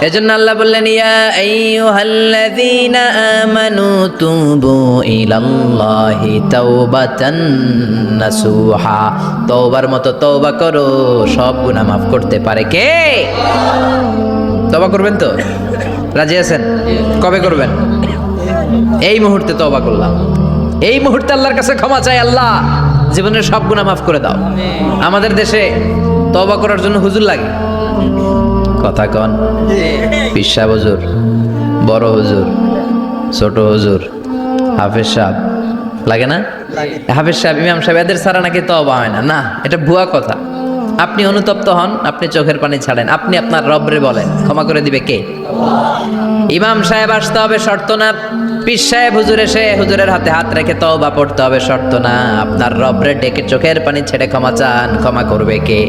এজন্য আল্লাহ বললেন ইয়া আইয়ুহাল্লাযীনা আমানু তুবু ইলাল্লাহি তাওবাতান নাসুহা, তওবার মতো তওবা করো, সব গুনাহ মাফ করতে পারে কে? তওবা করবেন তো? রাজি আছেন? কবে করবেন? এই মুহূর্তে তওবা করলাম, এই মুহূর্তে আল্লাহর কাছে ক্ষমা চাই, আল্লাহ জীবনের সব গুনাহ মাফ করে দাও। আমাদের দেশে তওবা করার জন্য হুজুর লাগে, কথা কন, পীর সাহেব হুজুর, বড় হুজুর, ছোট হুজুর, হাফেজ সাহেব লাগে না? হাফেজ সাহেব, ইমাম সাহেব, এদের ছাড়া নাকি তওবা হয় না। না, এটা ভুয়া কথা। আপনি অনুতপ্ত হন, আপনি চোখের পানি ছাড়েন, আপনি আপনার রবরে বলেন, ক্ষমা করে দিবে কে? ইমাম সাহেব আসতে হবে শর্ত না, পীর সাহেব হুজুর এসে হুজুরের হাতে হাত রেখে তওবা পড়তে হবে শর্ত না। আপনার রবরে ডেকে চোখের পানি ছেড়ে ক্ষমা চান, ক্ষমা করবে কে?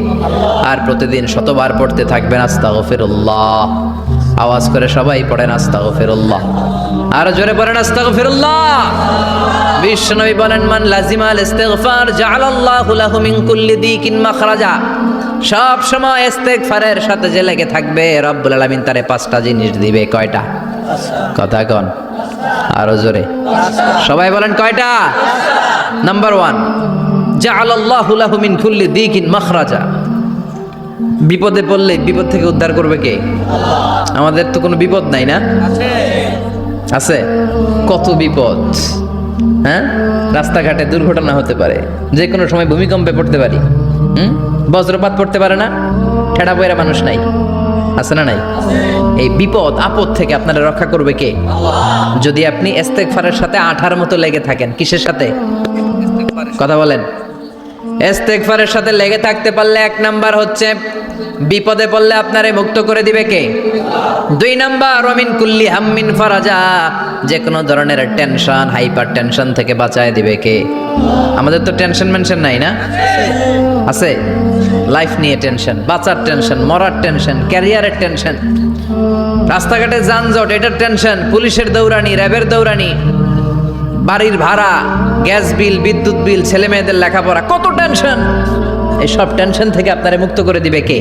আর প্রতিদিন শতবার পড়তে থাকবেন আস্তাগফিরুল্লাহ। আওয়াজ করে সবাই পড়েন আস্তাগফিরুল্লাহ, আর জোরে পড়েন আস্তাগফিরুল্লাহ। বিশ্বনবী বলেন মান লাজিমাল ইস্তিগফার জাআলাল্লাহু লাহু মিন কুল্লি দিকিন মাখরাজা, সব সময় ইস্তিগফারের সাথে যে লেগে থাকবে রব্বুল আলামিন তারে 5টা জিনিস দিবে। কয়টা? কথা কন, আরো জোরে সবাই বলেন কয়টা? নাম্বার 1, জাআলাল্লাহু লাহু মিন কুল্লি দিকিন মাখরাজা, বিপদে পড়লে বিপদ থেকে উদ্ধার করবে কে? আমাদের তো কোনো বিপদ নাই না? আছে, কত বিপদ। হ্যাঁ, রাস্তাঘাটে দুর্ঘটনা হতে পারে, যে কোনো সময় ভূমিকম্পে পড়তে পারি, বজ্রপাত পড়তে পারে না, ঠেড়া বইরা মানুষ নাই, আছে না নাই? এই বিপদ আপদ থেকে আপনারা রক্ষা করবে কে? যদি আপনি ইস্তেগফারের সাথে আঠার মতো লেগে থাকেন। কিসের সাথে? কথা বলেন। ইস্তেগফারের সাথে লেগে থাকতে পারলে 1 নাম্বার হচ্ছে বিপদে পড়লে আপনারে মুক্ত করে দিবে কে? 2 নাম্বার ওমিন কুল্লি হাম্মিন ফারাজা, যে কোনো ধরনের টেনশন, হাইপার টেনশন থেকে বাঁচায় দিবে কে? আমাদের তো টেনশন মেনশন নাই না? আছে, লাইফ নিয়ে টেনশন, বাঁচার টেনশন, মরার টেনশন, ক্যারিয়ারের টেনশন, রাস্তাঘাটে যানজট এটার টেনশন, পুলিশের দৌড়ানি, র্যাবের দৌড়ানি, বাড়ির ভাড়া, গ্যাস বিল, বিদ্যুৎ বিল, ছেলে মেয়েদের লেখাপড়া, কত টেনশন। এই সব টেনশন থেকে আপনারে মুক্ত করে দিবে কে?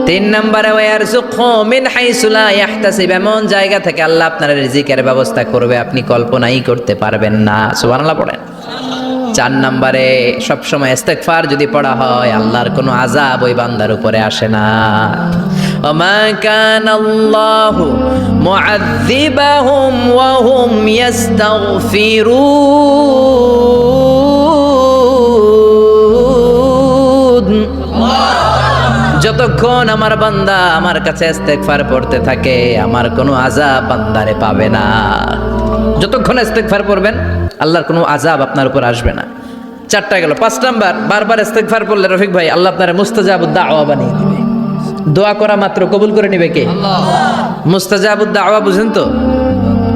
3 নম্বরে ওয়ারযুকহু মিন হাইসু লা ইয়াহতাসিব, এমন জায়গা থেকে আল্লাহ আপনার রিজিকের ব্যবস্থা করবে আপনি কল্পনাই করতে পারবেন না। সুবহানাল্লাহ পড়েন। 4 নম্বরে সবসময় ইস্তেগফার যদি পড়া হয় আল্লাহর কোনো আযাব ওই বান্দার উপরে আসে না। ওমা কানাল্লাহু মুআযযিবাহুম ওয়া হুম ইস্তাগফিরুন, যতক্ষণ আমার বান্দা আমার কাছে ইস্তেগফার পড়তে থাকে আমার কোনো আযাব বান্দারে পাবে না। যতক্ষণ ইস্তেগফার পড়বেন আল্লাহর কোনো আযাব আপনার উপর আসবে না। 4টা গেল। 5 নাম্বার, বারবার ইস্তেগফার পড়লে রফিক ভাই আল্লাহ আপনারে মুস্তাজাবুদ দাওয়া বানিয়ে দিবে। দোয়া করা মাত্র কবুল করে নেবে কে? আল্লাহ। মুস্তাজাবুদ দাওয়া বুঝেন তো?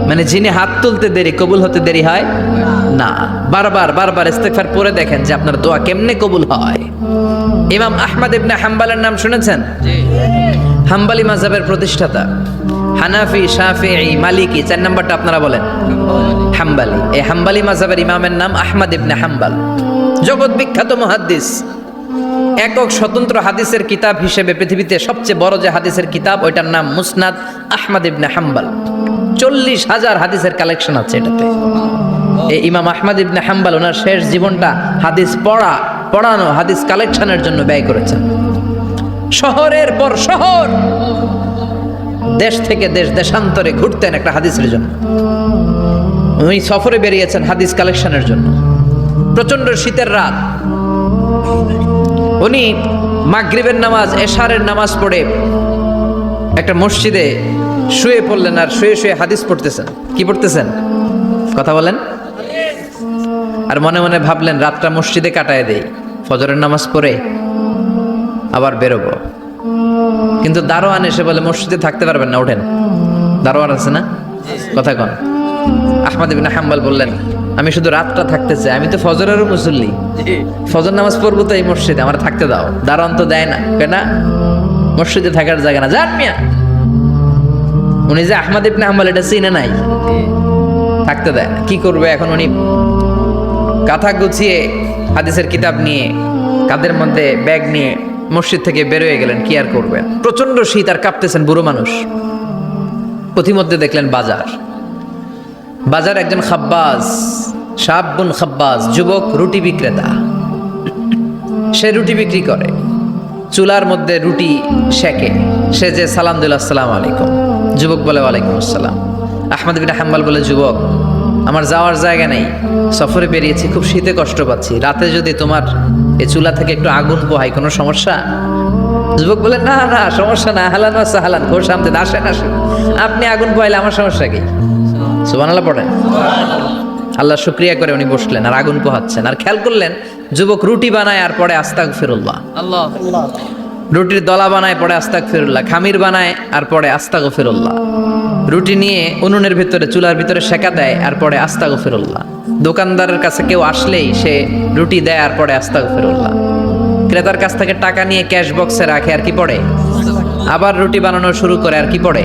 মানে যিনি হাত তুলতে দেরি কবুল হতে দেরি হয় না। বারবার ইস্তেগফার পড়ে দেখেন যে আপনার দোয়া কেমনে কবুল হয়। ইমাম আহমদ ইবনে হাম্বলের নাম শুনেছেন? জি। হাম্বলি মাযহাবের প্রতিষ্ঠাতা, হানাফি, শাফিঈ, মালিকি, 4 নাম্বারটা আপনারা বলেন হাম্বলি। এই হাম্বলি মাযহাবের ইমামের নাম আহমদ ইবনে হাম্বল, জগৎ বিখ্যাত মুহাদ্দিস। একক স্বতন্ত্র হাদিসের কিতাব হিসেবে পৃথিবীতে সবচেয়ে বড় যে হাদিসের কিতাব ওইটার নাম মুসনাদ আহমদ ইবনে হাম্বল। 40,000 হাদিসের কালেকশন আছে এটাতে। এই ইমাম আহমদ ইবনে হাম্বল ওনার শেষ জীবনটা হাদিস পড়ানো, হাদিস কালেকশনের জন্য ব্যয় করেছেন। শহরের পর শহর, দেশ থেকে দেশ, দেশান্তরে ঘুরতেন একটা হাদিসের জন্য। উনি সফরে বেরিয়েছেন হাদিস কালেকশনের জন্য। প্রচন্ড শীতের রাত, উনি মাগরিবের নামাজ, এশারের নামাজ পড়ে একটা মসজিদে শুয়ে পড়লেন, আর শুয়ে শুয়ে হাদিস পড়তেছেন। কি পড়তেছেন? কথা বলেন। আর মনে মনে ভাবলেন রাতটা মসজিদে কাটায় দেই, ফজরের নামাজ পড়ে আবার বেরোবো। কিন্তু দারোয়ান এসে বলে মসজিদে থাকতে পারবেন না, ওঠেন। দারোয়ান আছে না? কথা কন। আহমদ ইবনে হাম্বল বললেন আমি শুধু রাতটা থাকতে চাই, আমি তো ফজরেরও মুসল্লি, ফজর নামাজ পড়বো তো এই মসজিদে, আমার থাকতে দাও। দারোয়ান তো দেয় না, কেনা মসজিদে থাকার জায়গা না, যান মিয়া। উনি যে আহমদ ইবনে হাম্বল এটা চিনে নাই, থাকতে দেয় না। কি করবে এখন? উনি কাঁথা গুছিয়ে হাদিসের কিতাব নিয়ে, কাঁধের মধ্যে ব্যাগ নিয়ে মসজিদ থেকে বের হয়ে গেলেন, কি আর করবেন, প্রচন্ড শীত আর কাঁপতেছেন, বুড়ো মানুষ। পথিমধ্যে দেখলেন বাজার একজন খাব্বাজ, শাবুন খাব্বাজ, যুবক রুটি বিক্রেতা। সে রুটি বিক্রি করে, চুলার মধ্যে রুটি সেকে। সে যে সালাম দিল, আসসালামু আলাইকুম। যুবক বলে, ওয়ালাইকুম আসসালাম। আহমদ বিন হাম্বল বলে, যুবক আমার যাওয়ার জায়গা নেই, সফরে বেরিয়েছি, খুব শীতে কষ্ট পাচ্ছি, রাতে যদি তোমার এই চুলা থেকে একটু আগুন পোহাই কোনো সমস্যা? যুবক বলে, না না সমস্যা না, হালান সাহালান, ঘোষ আমতে আসেন আসেন, আপনি আগুন পোহাইলে আমার সমস্যা কি? সুবহানাল্লাহ পড়েন। আল্লাহ শুকরিয়া করে উনি বসলেন আর আগুন পোহাচ্ছেন। আর খেয়াল করলেন যুবক রুটি বানায় আর পরে আস্তাগফিরুল্লাহ, রুটির দলা বানায় পরে আস্তাগফিরুল্লাহ, খামির বানায় আর পরে আস্তাগফিরুল্লাহ, রুটি নিয়ে উনুনের ভিতরে চুলার ভিতরে সেকা দেয় আর পরে আস্তাগফিরুল্লাহ, দোকানদারের কাছে কেউ আসলেই সে রুটি দেয় আর পরে আস্তাগফিরুল্লাহ, ক্রেতার কাছ থেকে টাকা নিয়ে ক্যাশ বক্সে রাখে আর কি পড়ে, আবার রুটি বানানো শুরু করে আর কি পড়ে,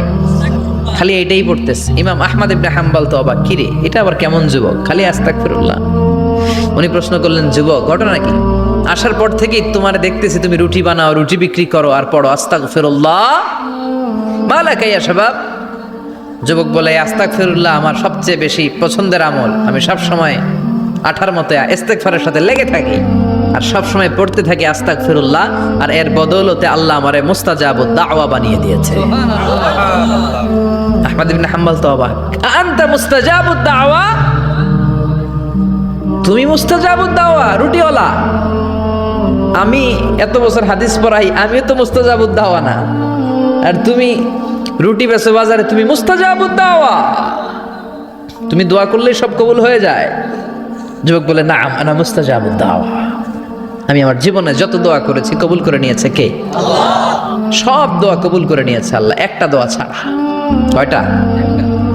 খালি এটাই পড়তেছে। ইমাম আহমদ ইবনে হাম্বল তো অবাক, কিরে এটা আবার কেমন যুবক, খালি আস্তাগফিরুল্লাহ। উনি প্রশ্ন করলেন, যুবক ঘটনা কি? আসার পর থেকেই তোমার দেখতেছি তুমি রুটি বানাও, রুটি বিক্রি করো আর পড়ো আস্তাগফিরুল্লাহ, মালাকা ইয়া শাবাব। যুবক বলে, আস্তাগফিরুল্লাহ আমার সবচেয়ে বেশি পছন্দের আমল, আমি সব সময় আঠার মতো ইস্তেগফারের সাথে লেগে থাকি আর সব সময় পড়তে থাকি আস্তাগফিরুল্লাহ, আর এর বদৌলতে আল্লাহ আমারে মুস্তাজাবুদ দাওয়া বানিয়ে দিয়েছে। আহমদ ইবনে হাম্বল তো অবাক, আনতা মুস্তাজাবুদ দাওয়া, তুমি মুস্তাজাবুদ দাওয়া রুটিওয়ালা? আমি এত বছর হাদিস পড়াই, আমিও তো মুস্তাজাবুদ দাওয়া না, আর তুমি রুটি বেচো বাজারে, তুমি মুস্তাজাবুদ দাওয়া, তুমি দোয়া করলেই সব কবুল হয়ে যায়? যুবক বলে, নাম আনা মুস্তাজাবুদ দাওয়া, আমি আমার জীবনে যত দোয়া করেছি কবুল করে নিয়েছে কে? আল্লাহ। সব দোয়া কবুল করে নিয়েছে আল্লাহ, একটা দোয়া ছাড়া। কয়টা?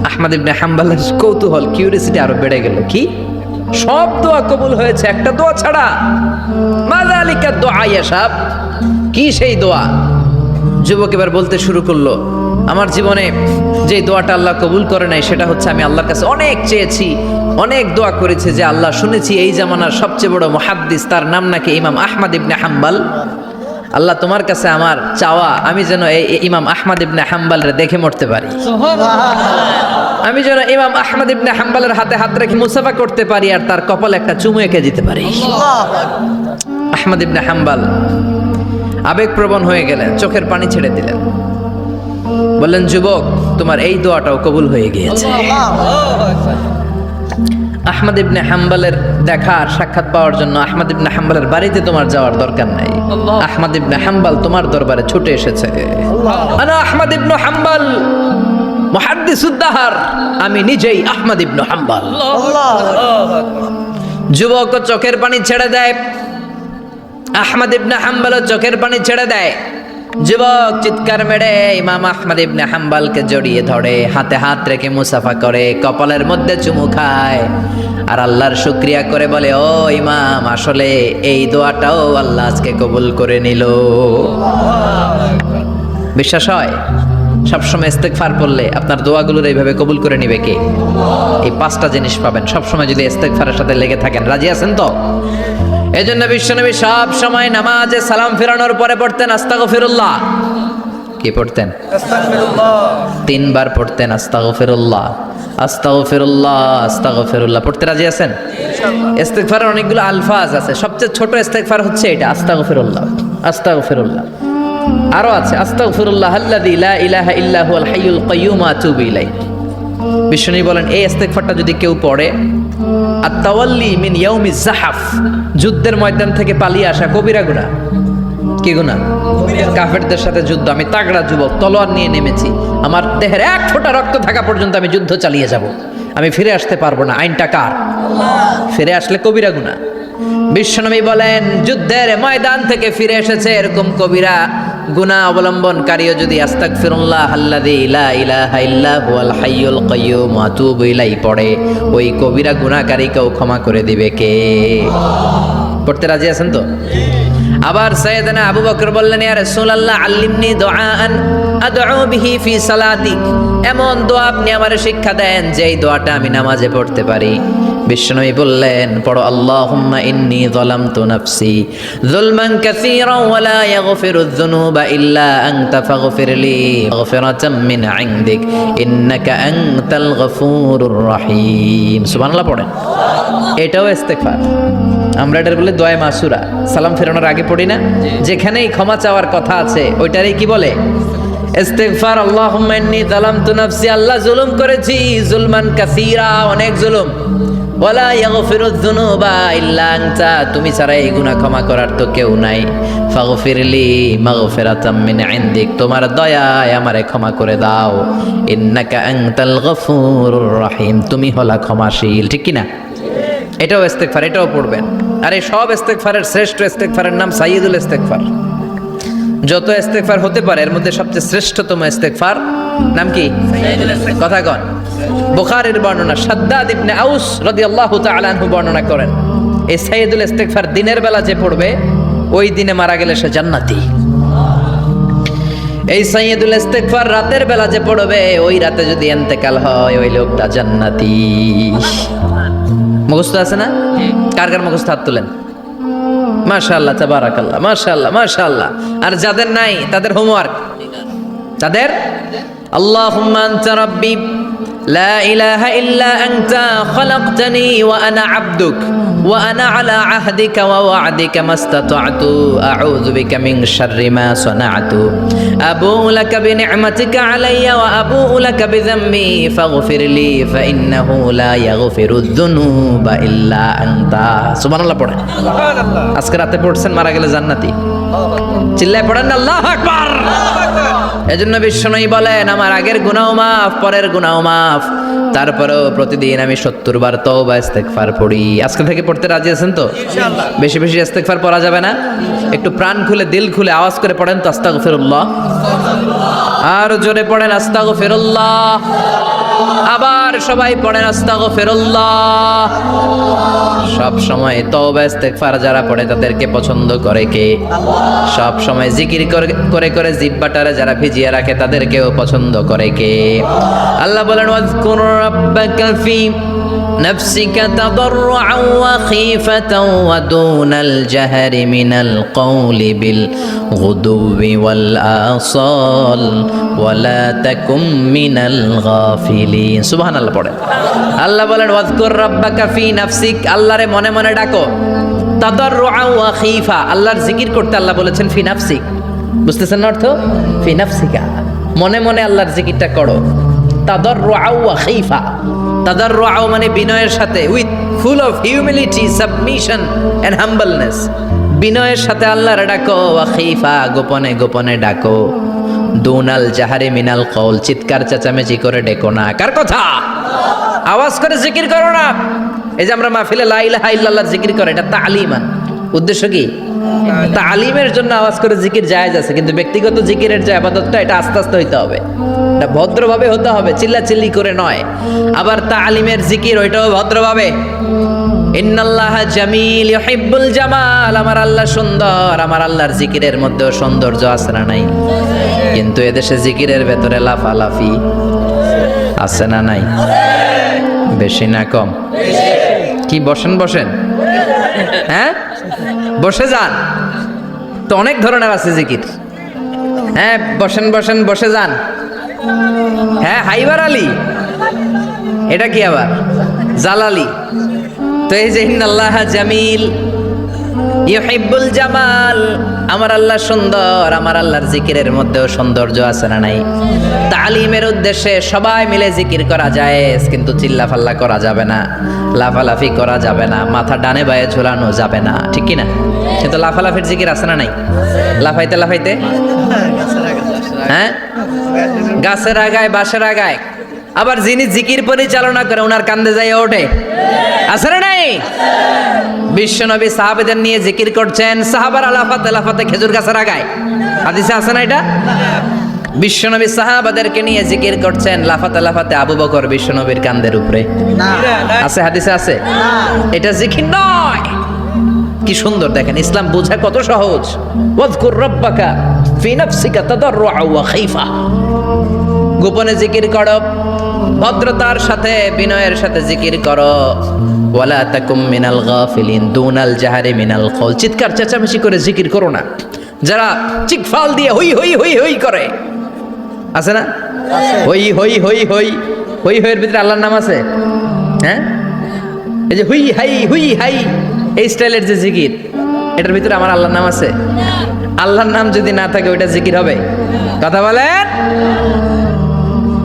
আহমদ ইবনে হাম্বলের কৌতূহল, কিউরিয়াসিটি আরো বেড়ে গেল, কি সব দোয়া কবুল হয়েছে একটা দোয়া ছাড়া? মাযালিকা দোয়া ইয়া শাব, কি সেই দোয়া? যুবক এবার বলতে শুরু করলো, আমার জীবনে যে দোয়াটা আল্লাহ কবুল করে নাই সেটা হচ্ছে আমি আল্লাহর কাছে অনেক চেয়েছি, অনেক দোয়া করেছি যে আল্লাহ, শুনেছি এই জামানার সবচেয়ে বড় মুহাদ্দিস, তার নাম নাকি ইমাম আহমদ ইবনে হাম্বল, আল্লাহ তোমার কাছে আমার চাওয়া আমি যেন এই ইমাম আহমদ ইবনে হাম্বলরে দেখে মরতে পারি, আমি যেন ইমাম আহমদ ইবনে হাম্বলের হাতে হাত রেখে মুসাফা করতে পারি আর তার কপালে একটা চুমু এঁকে দিতে পারি। আহমদ ইবনে হাম্বল আবেগপ্রবণ হয়ে গেলেন, চোখের পানি ছেড়ে দিলেন, বললেন, যুবক তোমার এই দোয়াটাও কবুল হয়ে গিয়েছে। আহমদ ইবনে হাম্বলের দেখার সাক্ষাৎ পাওয়ার জন্য আহমদ ইবনে হাম্বলের বাড়িতে তোমার যাওয়ার দরকার নাই, আহমদ ইবনে হাম্বল তোমার দরবারে ছুটে এসেছে। আনা আহমদ ইবনে হাম্বল মুহাদ্দিসুদ দাহর, আমি নিজেই আহমদ ইবনে হাম্বল। যুবক চোখের পানি ছেড়ে দেয়, আহমদ ইবনে হাম্বল চোখের পানি ছেড়ে দেয়। যুবক চিৎকার মেরে ইমাম আহমদ ইবনে হাম্বলকে জড়িয়ে ধরে, হাতে হাত রেখে মুসাফা করে, কপালের মধ্যে চুমু খায় আর আল্লাহর শুকরিয়া করে বলে, ও ইমাম, আসলে এই দোয়াটাও আল্লাহ আজকে কবুল করে নিল। বিশ্বাস হয়? সবসময় ইস্তেগফার পড়লে আপনার দোয়াগুলোর এইভাবে কবুল করে নিবে কে? এই পাঁচটা জিনিস পাবেন সবসময় যদি ইস্তেগফারের সাথে লেগে থাকেন। রাজি আছেন তো? এই জন্য বিশ্বনবী সব সময় নামাজে সালাম ফেরানোর পরে পড়তেন আস্তাগফিরুল্লাহ। কি পড়তেন? আস্তাগফিরুল্লাহ। 3 বার পড়তেন আস্তাগফিরুল্লাহ, আস্তাগফিরুল্লাহ, আস্তাগফিরুল্লাহ। পড়তে রাজি আছেন? ইনশাআল্লাহ। ইস্তেগফারের অনেকগুলো আলফাজ আছে, সবচেয়ে ছোট ইস্তেগফার হচ্ছে এটা, আস্তাগফিরুল্লাহ, আস্তাগফিরুল্লাহ। আরো আছে, আস্তাগফিরুল্লাহ আল্লাযী লা ইলাহা ইল্লা হুয়াল হাইয়ুল কাইয়্যুম আতুবু ইলাইহি। বিশ্বনবী বলেন, এই ইস্তেগফারটা যদি কেউ পড়ে, আত-তাওয়াল্লি মিন ইয়াউমিজ যাহাফ, যুদ্ধের ময়দান থেকে পালিয়ে আসা কবিরা গুনাহ। কি গুনাহ? কাফেরদের সাথে যুদ্ধ, আমি তাগড়া যুবক, তলোয়ার নিয়ে নেমেছি, আমার দেহের এক ফোঁটা রক্ত থাকা পর্যন্ত আমি যুদ্ধ চালিয়ে যাব, আমি ফিরে আসতে পারবো না, আইনটা কার? ফিরে আসলে কবিরা গুনাহ। বিশ্বনবী বলেন, যুদ্ধের ময়দান থেকে ফিরে এসেছে এরকম কবিরা গুনাহ অবলম্বনকারীও যদি আস্তাগফিরুল্লাহ আল্লাযী লা ইলাহা ইল্লা হুয়াল হাইয়ুল কাইয়্যুম আতুবু ইলাইহি পড়ে, ওই কবিরা গুনাহকারীকেও ক্ষমা করে দিবে কে? পড়তে রাজি আছেন তো? আবার সাইয়েদনা আবু বকর বললেন, ইয়া রাসূলুল্লাহ আল্লিমনি দুআআন আদউ বিহি ফি সালাতি, এমন দোয়া আপনি আমারে শিক্ষা দেন যেই দোয়াটা আমি নামাজে পড়তে পারি। বিশ্বনবী বললেন, পড়ো আল্লাহুম্মা ইন্নী যালামতু নাফসি যুলমান কাসীরা ওয়া লা ইয়াগফিরুয যুনুবা ইল্লা আনতা ফাগফিরলি মাগফিরাতাম মিন ইনদিক ইন্নাকা আনতাল গফুরুর রহিম। সুবহানাল্লাহ পড়েন। এটাও ইস্তেগফার। আমরা এটার বলে দোয়া মাসুরা, সালাম ফেরানোর আগে পড়ি না? যেখানেই ক্ষমা চাওয়ার কথা আছে ওইটারই কি বলে? ইস্তেগফার। আল্লাহুম্মা ইন্নী যালামতু নাফসি, আল্লাহ জুলুম করেছি, যুলমান কাসীরা, অনেক জুলুম। ওয়ালা ইয়াগফিরুয যুনুবা ইল্লা আনতা, তুমি ছাড়া এই গুনাহ ক্ষমা করার তো কেউ নাই। ফাগফিরলি মাগফিরাতাম মিন ইনদিক, তোমার দয়ায় আমারে ক্ষমা করে দাও। ইন্নাকা আনতাল গফুরুর রহিম, তুমি হলা ক্ষমাশীল। ঠিক কি না? এটাও ইস্তেগফার, এটাও পড়বেন। আর এই সব ইস্তেগফারের শ্রেষ্ঠ ইস্তেগফারের নাম সাইয়্যিদুল ইস্তেগফার। যত ইস্তেগফার হতে পারে এর মধ্যে সবচেয়ে শ্রেষ্ঠতম ইস্তেগফার নাম কি? কথা কন। বুখারীর বর্ণনা, শাদ্দাদ ইবনে আউস রাদিয়াল্লাহু তাআলা আনহু বর্ণনা করেন, এই সাইয়্যিদুল ইস্তেগফার দিনের বেলা যে পড়বে ওই দিনে মারা গেলে সে জান্নাতি। এই সাইয়্যিদুল ইস্তেগফার রাতের বেলা যে পড়বে ওই রাতে যদি ইন্তেকাল হয় ওই লোকটা জান্নাতি। মুখস্থ আছে না? কার কার মুখস্থ হাত তুলেন। মাশাআল্লাহ, তাবারাকাল্লাহ, মাশাআল্লাহ, মাশাআল্লাহ। আর যাদের নাই তাদের হোমওয়ার্ক, তাদের আল্লাহুম্মা আনতা রাব্বি লা ইলাহা ইল্লা আনতা খালাকতানি ওয়া আনা আবদুক ওয়া আনা আলা আহদিকা ওয়া ওয়া'দিকা মাস্তাতা'তু আউযু বিকা মিন শাররি মা সানা'তু আবুউ লাকা বিনি'মাতিকা আলাইয়া ওয়া আবুউ লাকা বিযামবি ফাগফিরলি ফাইন্নাহু লা ইয়াগফিরুয যুনুবা ইল্লা আনতা। সুবহানাল্লাহ পড়েন। আজকে রাতে পড়ছেন, মারা গেলে জান্নাতি। চিল্লায় পড়েন না আল্লাহু আকবার। এজন্য বিশ্বনবী বলেন, আমার আগের গুনাহ মাফ, পরের গুনাহ মাফ, তারপরেও প্রতিদিন আমি 70 বার তওবা ইস্তেগফার পড়ি। আজকে থেকে পড়তে রাজি আছেন তো? ইনশাআল্লাহ। বেশি বেশি ইস্তেগফার পড়া যাবে না? একটু প্রাণ খুলে দিল খুলে আওয়াজ করে পড়েন তো আস্তাগফিরুল্লাহ। আর জোরে পড়েন আস্তাগফিরুল্লাহ। আবার সবাই পড়েন আস্তাগফিরুল্লাহ। সব সময় তওবা ইস্তেগফার যারা পড়ে তাদেরকে পছন্দ করে কে? সব সময় জিকির করে করে জিহ্বাটারে যারা ভিজিয়ে রাখে তাদেরকেও পছন্দ করে কে? আল্লাহ বলেন, ওয়াজকুর রাব্বাকা ফি নাফসিকা তাদাররুআন ওয়া খীফাতান ওয়া দুনাল জাহরি মিনাল কওলি বিল গুদুবি ওয়াল আসাল ওয়া লা তাকুম মিনাল গাফিলিন। সুবহানাল্লাহ পড়েন। আল্লাহ বলেন, ওয়াজকুর রাব্বাকা ফি নাফসিক, আল্লাহরে মনে মনে ডাকো। তাদাররুআন ওয়া খীফা, আল্লাহর জিকির করতে আল্লাহ বলেছেন ফি নাফসিক। বুঝতেছেন না অর্থ? ফি নাফসিকা, মনে মনে আল্লাহর জিকিরটা করো। তাদাররুআন ওয়া খীফা, তাদাররুআ মানে বিনয়ের সাথে, with full of humility, submission and humbleness. বিনয়ের সাথে আল্লাহর ডাকো। ওয়া খীফা, গোপনে গোপনে ডাকো। দুনাল জাহারি মিনাল কওল, চিৎকার চেঁচামেচি করে ডেকো না। কার কথা? আওয়াজ করে জিকির করো না। এই যে আমরা মাহফিলে লা ইলাহা ইল্লাল্লাহর জিকির করে, এটা তালিমান। উদ্দেশ্য কি? তালিমের জন্য আওয়াজ করে জিকির জায়েজ আছে, কিন্তু ব্যক্তিগত জিকিরের যে ইবাদতটা এটা আস্তে আস্তে হইতে হবে, এটা ভদ্রভাবে হতে হবে, চিল্লাচিল্লি করে নয়। আবার তালিমের জিকির ওইটাও ভদ্রভাবে। ইন্নাল্লাহা জামিল ইউহিব্বুল জামাল, আমার আল্লাহ সুন্দর, আমার আল্লাহর জিকিরের মধ্যেও সৌন্দর্য আছে না নাই? কিন্তু এদেশে জিকিরের ভেতরে লাফালাফি আছে না নাই? বেশি না কম? কি বসেন বসেন, হ্যাঁ বসে যান তো, অনেক ধরনের আছে জিকির। হ্যাঁ বসেন বসেন, বসে যান। হ্যাঁ হাইবার আলী, এটা কি আবার জালালি? তো এই যে ইন্নাল্লাহা জামিল ইউহিব্বুল জামাল, আমার আল্লাহ সুন্দর, আমার আল্লাহর জিকিরের মধ্যেও সৌন্দর্য আছে না নাই? তালিমের উদ্দেশ্যে সবাই মিলে জিকির করা যায়, কিন্তু চিল্লাফাল্লা করা যাবে না, লাফালাফি করা যাবে না, মাথা ডানে বায়ে ঝোলানো যাবে না, ঠিক কি না? কিন্তু লাফালাফির জিকির আছে না নাই? লাফাইতে লাফাইতে, হ্যাঁ গাছের আগায় বাঁশের আগায়। আবার যিনি জিকির পরিচালনা করে ওনার কান্দে যাই ওঠে, আছে না নাই? বিশ্বনবী সাহাবাদের নিয়ে জিকির করছেন, সাহাবারা লাফাতে লাফাতে খেজুর গাছের আগায়। হাদিসে আছে না এটা? বিশ্বনবী সাহাবাদেরকে নিয়ে জিকির করছেন, লাফাতে লাফাতে আবু বকর বিশ্বনবীর কান্দের উপরে। আছে হাদিসে আছে? এটা জিকির নয়। কি সুন্দর দেখেন, ইসলাম বোঝা কত সহজ। ওয়াজকুর রাব্বাকা ফি নাফসিকা তাদাররুআ ওয়া খাইফা, গোপনে জিকির করো, ভদ্রতার সাথে বিনয়ের সাথে জিকির করো। ওয়ালা তাকুম মিনাল গাফিলিন দুনাল জাহারি মিনাল কওল, চিৎকার চেঁচামেচি করে জিকির করো না। যারা চিকফাল দিয়ে হই হই হই হই করে, আছে না? হই হই হই হই হই হইয়ের ভিতরে আল্লাহর নাম আছে? হ্যাঁ, এই যে হুই হাই হুই হাই এই স্টাইলের যে জিকির, এটার ভিতরে আমার আল্লাহর নাম আছে? আল্লাহর নাম যদি না থাকে ওইটা জিকির হবে? কথা বলেন।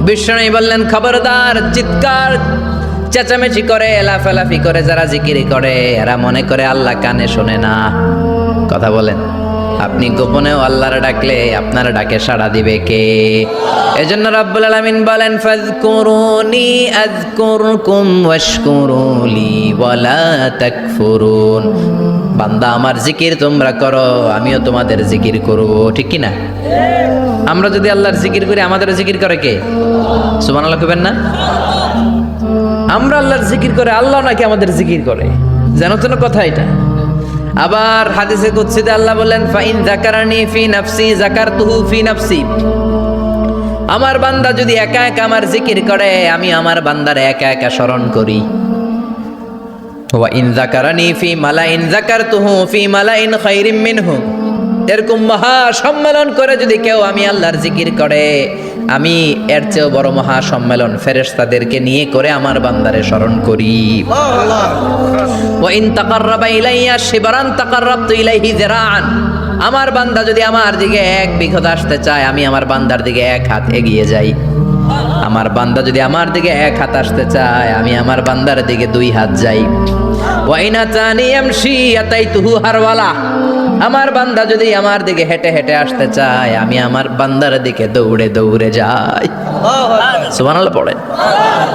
বিষ্ণু বললেন খবরদার, চিৎকার চেঁচামেচি করে লাফালাফি করে যারা জিকির করে এরা মনে করে আল্লাহ কানে শোনে না। কথা বলেন। আপনি গোপনেও আল্লাহর ডাকলে আপনার ডাকে সাড়া দিবে কে? এজন্য রব্বুল আলামিন বলেন ফাযকুরুনি আযকুরকুম ওয়াশকুরুলি ওয়ালা তাকফুরুন। বান্দা আমার জিকির তোমরা করো, আমিও তোমাদের জিকির করব, ঠিক কি না? আমরা যদি আল্লাহর জিকির করি আমাদের জিকির করে কে? সুবহানাল্লাহ কইবেন না? আমরা আল্লাহর জিকির করে আল্লাহ নাকি আমাদের জিকির করে, জানো তো না কথা এটা। আবার হাদিসে কুদসিতে আল্লাহ বলেন ফাইন যাকারানি ফি নাফসি যাকারতুহু ফি নাফসি, আমার বান্দা যদি একা একা আমার জিকির করে আমি আমার বান্দার একা একা স্মরণ করি। ওয়া ইন যাকারানি ফি মালাইন যাকারতুহু ফি মালাইন খায়রিম মিনহু, এরকম মহা সম্মেলন করে যদি কেউ আমি আল্লাহর জিকির করে আমি এর চেয়েও বড় মহা সম্মেলন ফেরেশতাদেরকে নিয়ে করে আমার বান্দারে স্মরণ করি। ওয়া ইন তাকাররাবা ইলাইয়া শিবরান তাকাররাবতু ইলাইহি যিরাআন, আমার বান্দা যদি আমার দিকে এক বিঘত আসতে চায় আমি আমার বান্দার দিকে এক হাত এগিয়ে যাই। আমার বান্দা যদি আমার দিকে এক হাত আসতে চায় আমি আমার বান্দার দিকে দুই হাত যাই। ওয়া ইন আতানি ইয়ামশি আতাইতুহু হারওয়ালা, আমার বান্দা যদি আমার দিকে হেঁটে হেঁটে আসতে চায় আমি আমার বান্দার দিকে দৌড়ে দৌড়ে যাই। সুবহানাল্লাহ পড়েন।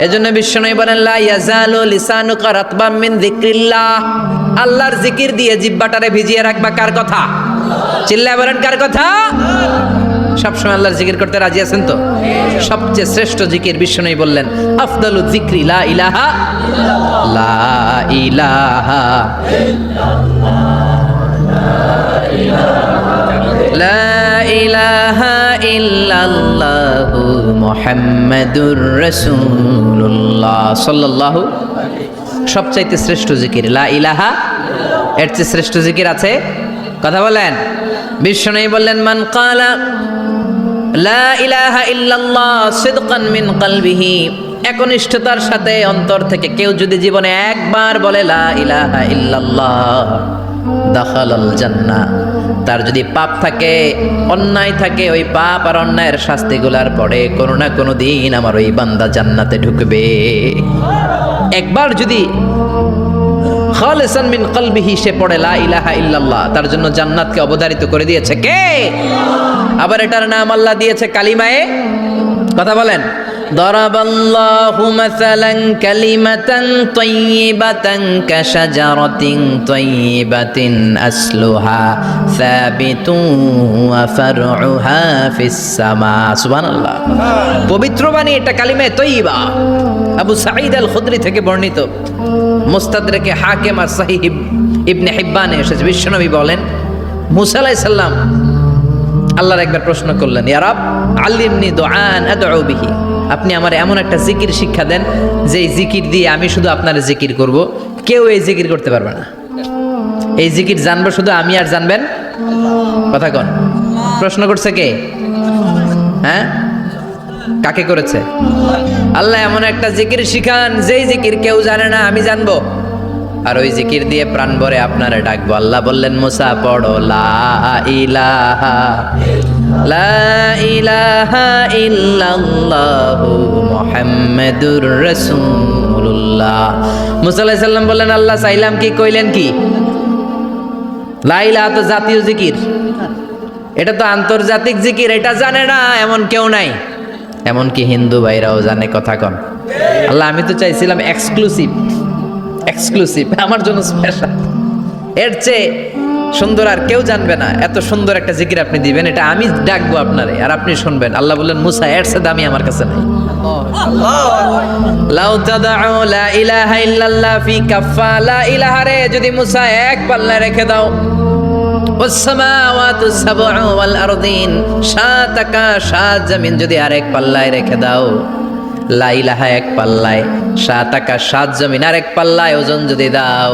এজন্য বিশ্বনবী বলেন লা ইয়াজালু লিসানুকা রাতবাম মিন যিকরিল্লাহ, আল্লাহর জিকির দিয়ে জিহ্বাটারে ভিজিয়ে রাখবা। কার কথা? চিল্লায় বলেন কার কথা? সবসময় আল্লাহর জিকির করতে রাজি আছেন তো? সবচেয়ে শ্রেষ্ঠ জিকির বিশ্বনবী বললেন আফদালু যিকরি লা ইলাহা লা ইলাহা লা ইলাহা ইল্লাল্লাহু মুহাম্মাদুর রাসূলুল্লাহ সাল্লাল্লাহু। সবচাইতে শ্রেষ্ঠ জিকির লা ইলাহা, এর চেয়ে শ্রেষ্ঠ জিকির আছে? কথা বলেন। বিশ্বনবী বললেন মান ক্বালা লা ইলাহা ইল্লাল্লাহ সিদকান মিন কলবিহি, একনিষ্ঠতার সাথে অন্তর থেকে কেউ যদি জীবনে একবার বলে লা ইলাহা ইল্লাল্লাহ দাখালাল জান্নাহ, তার যদি পাপ থাকে অন্যায় থাকে ওই পাপ আর অন্যায়ের শাস্তিগুলার পরে কোনো না কোনো দিন আমার ওই বান্দা জান্নাতে ঢুকবে। একবার যদি খালিসান মিন কলবিহি সে পড়ে লা ইলাহা ইল্লাল্লাহ, তার জন্য জান্নাতকে অবধারিত করে দিয়েছে কে? আবার এটার নাম আল্লাহ দিয়েছে কালিমায়ে। কথা বলেন। দরাবাল্লাহু মাসালান কালিমাতান তাইয়িবাতান কাশাজারাতিন তাইয়িবাতিন আসলুহা সাবিতুন ওয়া ফারউহা ফিস সামা। সুবহানাল্লাহ। পবিত্র বাণী এটা কালিমায়ে তাইয়িবা। আবু সাঈদ আল খুদরি থেকে বর্ণিত, মুস্তাদরাকে হাকিম আর সহিহ ইবনে হিব্বানে এসেছে। বিশ্বনবী বলেন মুসা আলাইহিস সালাম আল্লাহর একবার প্রশ্ন করলেন ইয়া রাব আল্লিমনি দুআন আদউ বিহি, আপনি আমার এমন একটা জিকির শিক্ষা দেন যে জিকির দিয়ে আমি শুধু আপনার জিকির করব, কেউ এই জিকির করতে পারবে না। এই জিকির জানবো শুধু আমি আর জানবেন। কথা কন। প্রশ্ন করছে কে? হ্যাঁ, কাকে করেছে? আল্লাহ এমন একটা জিকির শিখান যেই জিকির কেউ জানে না, আমি জানবো, আর ওই জিকির দিয়ে প্রাণ ভরে আপনারা ডাকবো। আল্লাহ বললেন মুসা পড়ো লা ইলাহা লা ইলাহা ইল্লাল্লাহু মুহাম্মাদুর রাসূলুল্লাহ। মুসা আলাইহিস সালাম বললেন আল্লাহ চাইলাম কি, কইলেন কি? লা ইলাহা তো জাতীয় জিকির, এটা তো আন্তর্জাতিক জিকির, এটা জানে না এমন কেউ নাই, এমনকি হিন্দু ভাইরাও জানে। কথা কন। আল্লাহ আমি তো চাইছিলাম এক্সক্লুসিভ, আমার জন্য স্পেশাল। এর চেয়ে সুন্দর আর কেউ জানবে না, এত সুন্দর একটা জিকির আপনি দিবেন, এটা আমি ডাকবো আপনারে আর আপনি শুনবেন। আল্লাহ বললেন মুসা এর চেয়ে দামি আমার কাছে নাই। লাউ তাদউ লা ইলাহা ইল্লাল্লাহ ফি কাফা, লা ইলাহা রে যদি মুসা এক পাল্লায় রেখে দাও, ওয়াসসামাওয়াতু সাবউ ওয়াল আরদিন, সাত আকাশ সাত জমিন যদি আরেক পাল্লায় রেখে দাও, লা ইলাহা এক পাল্লায়, সাত আকাশ সাত জমিন আরেক পাল্লায় ওজন যদি দাও,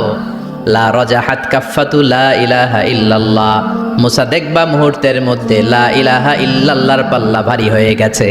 লা রাজাহাত কাফাতু লা ইলাহা ইল্লাল্লাহ, মুসা দেখবা মুহূর্তের মধ্যে লা ইলাহা ইল্লাল্লাহর পাল্লা ভারী হয়ে গেছে।